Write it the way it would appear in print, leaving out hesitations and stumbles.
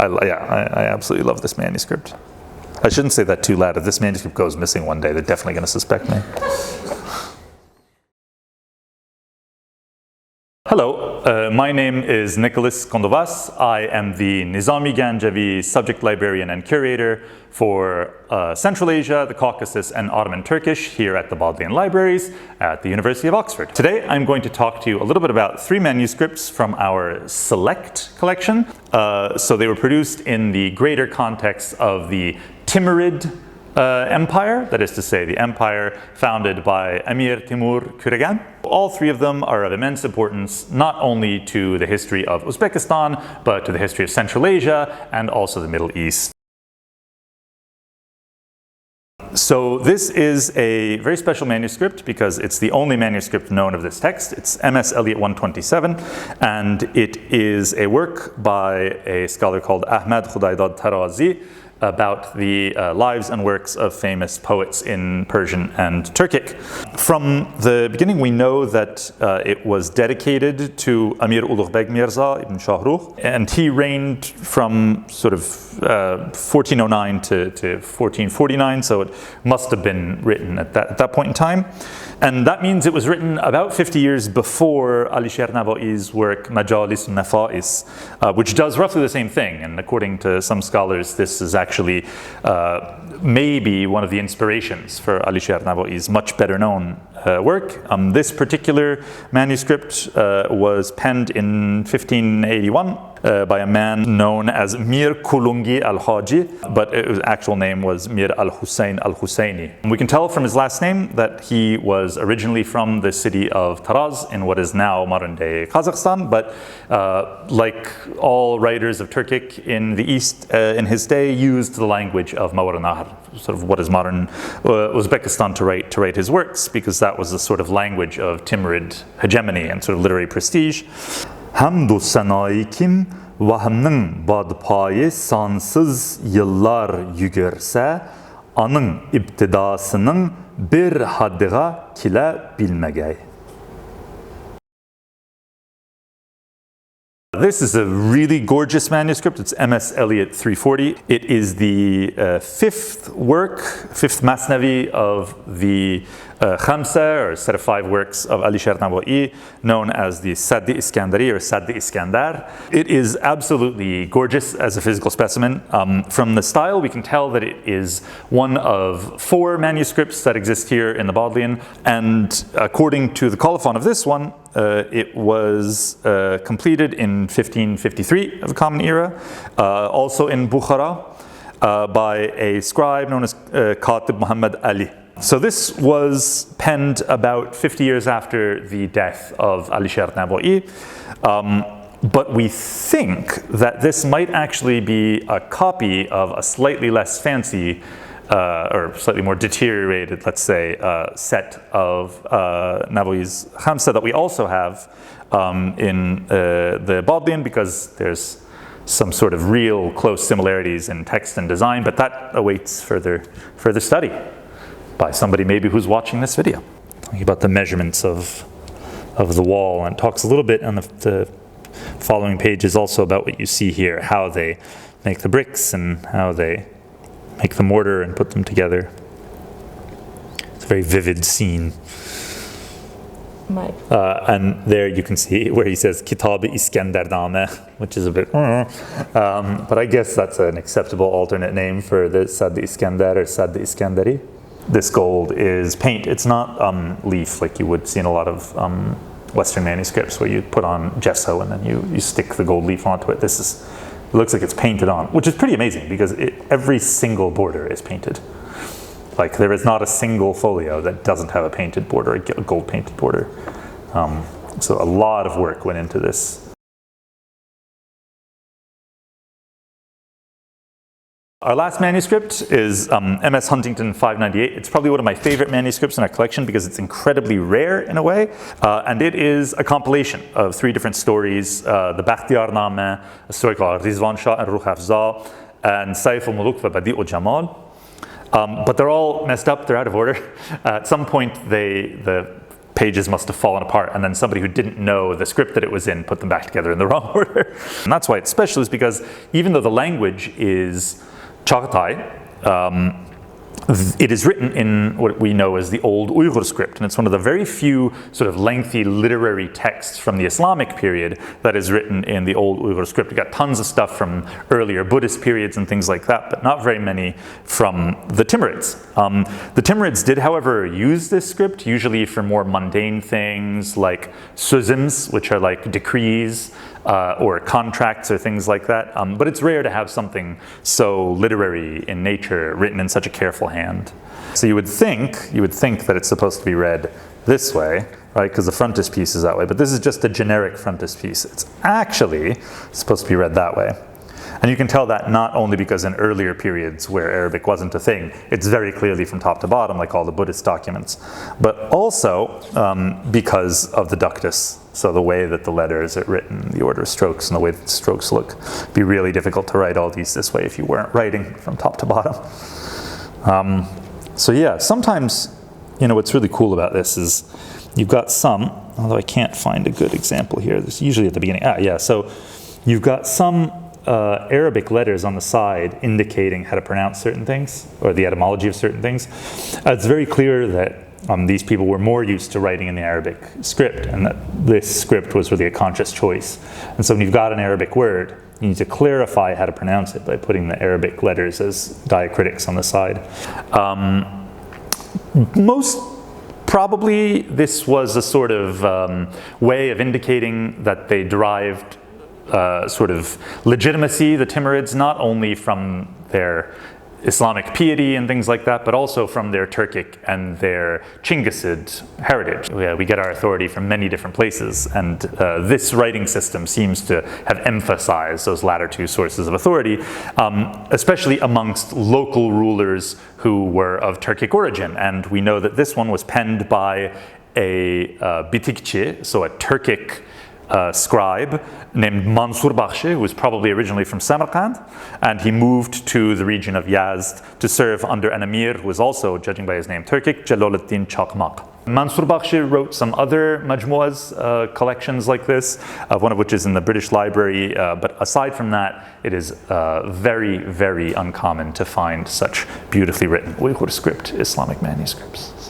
I absolutely love this manuscript. I shouldn't say that too loud. If this manuscript goes missing one day, they're definitely going to suspect me. Hello, my name is Nicholas Kontovas. I am the Nizami Ganjavi subject librarian and curator for Central Asia, the Caucasus, and Ottoman Turkish here at the Bodleian Libraries at the University of Oxford. Today I'm going to talk to you a little bit about 3 manuscripts from our Select collection. So they were produced in the greater context of the Timurid Empire, that is to say the empire founded by Emir Timur Kuregan. All 3 of them are of immense importance not only to the history of Uzbekistan, but to the history of Central Asia and also the Middle East. So this is a very special manuscript because it's the only manuscript known of this text. It's MS Eliot 127, and it is a work by a scholar called Ahmed Khudaydad Tarazi about the lives and works of famous poets in Persian and Turkic. From the beginning, we know that it was dedicated to Amir Ulugh Mirza ibn Shahrukh, and he reigned from sort of 1409 to 1449, so it must have been written at that point in time. And that means it was written about 50 years before Alisher Navai's work Majalis Nafais, which does roughly the same thing. And according to some scholars, this is actually maybe one of the inspirations for Alisher Navai's much better known work. This particular manuscript was penned in 1581 by a man known as Mir Kulungi al-Haji, but his actual name was Mir al-Hussein al-Husseini. We can tell from his last name that he was originally from the city of Taraz in what is now modern-day Kazakhstan, but like all writers of Turkic in the East in his day, used the language of Mawar Nahr, sort of what is modern Uzbekistan, to write his works, because that was the sort of language of Timurid hegemony and sort of literary prestige. Hamdu sanayi kim vahmның badpayı sansız yıllar yügerse anın ibtidasının bir haddiga kile bilmegey. This is a really gorgeous manuscript. It's MS Eliot 340. It is the 5th Masnavi of the Khamsa, or set of 5 works of Alisher Navai, known as the Saddi Iskandari or Saddi Iskandar. It is absolutely gorgeous as a physical specimen. From the style, we can tell that it is one of 4 manuscripts that exist here in the Bodleian, and according to the colophon of this one, it was completed in 1553 of the Common Era, also in Bukhara, by a scribe known as Khatib Muhammad Ali. So this was penned about 50 years after the death of Alisher Navai, but we think that this might actually be a copy of a slightly less fancy or slightly more deteriorated, let's say, set of Navai's Khamsa that we also have in the Bodleian, because there's some sort of real close similarities in text and design, but that awaits further study by somebody maybe who's watching this video. Talking about the measurements of the wall, and talks a little bit on the following pages also about what you see here, how they make the bricks and how they make the mortar and put them together. It's a very vivid scene. And there you can see where he says Kitab-i Iskandardame, which is a bit but I guess that's an acceptable alternate name for the Saddi Iskandar or Saddi Iskandari. This gold is paint. It's not leaf like you would see in a lot of Western manuscripts where you put on gesso and then you stick the gold leaf onto it. It looks like it's painted on, which is pretty amazing because every single border is painted. Like there is not a single folio that doesn't have a painted border, a gold painted border. So a lot of work went into this. Our last manuscript is MS Huntington 598. It's probably one of my favorite manuscripts in our collection because it's incredibly rare in a way. And it is a compilation of 3 different stories, the Bakhtiyarname, a story called Rizvan Shah and Ruh Hafza, and Saif al-Muluk wa Badi'u Jamal. But they're all messed up, they're out of order. At some point, the pages must have fallen apart, and then somebody who didn't know the script that it was in put them back together in the wrong order. And that's why it's special, is because even though the language is Chagatai, it is written in what we know as the Old Uyghur script, and it's one of the very few sort of lengthy literary texts from the Islamic period that is written in the Old Uyghur script. You got tons of stuff from earlier Buddhist periods and things like that, but not very many from the Timurids. The Timurids did, however, use this script, usually for more mundane things like suzims, which are like decrees, or contracts or things like that. But it's rare to have something so literary in nature written in such a careful hand. So you would think that it's supposed to be read this way, right? Because the frontispiece is that way. But this is just a generic frontispiece. It's actually supposed to be read that way. And you can tell that not only because in earlier periods where Arabic wasn't a thing, it's very clearly from top to bottom, like all the Buddhist documents, but also because of the ductus. So the way that the letters are written, the order of strokes, and the way that the strokes look. It'd be really difficult to write all these this way if you weren't writing from top to bottom. So yeah, sometimes, what's really cool about this is you've got some, although I can't find a good example here, this is usually at the beginning. So you've got some Arabic letters on the side indicating how to pronounce certain things, or the etymology of certain things. It's very clear that these people were more used to writing in the Arabic script, and that this script was really a conscious choice. And so when you've got an Arabic word, you need to clarify how to pronounce it by putting the Arabic letters as diacritics on the side. Most probably this was a sort of way of indicating that they derived sort of legitimacy, the Timurids, not only from their Islamic piety and things like that, but also from their Turkic and their Chinggisid heritage. We get our authority from many different places, and this writing system seems to have emphasized those latter two sources of authority, especially amongst local rulers who were of Turkic origin. And we know that this one was penned by a Bitikçi, so a Turkic scribe named Mansur Bakhshi, who was probably originally from Samarkand, and he moved to the region of Yazd to serve under an emir who was also, judging by his name, Turkic, Jalaluddin Chakmak. Mansur Bakhshi wrote some other majmuas, collections like this, one of which is in the British Library, but aside from that, it is very, very uncommon to find such beautifully written Uyghur script Islamic manuscripts.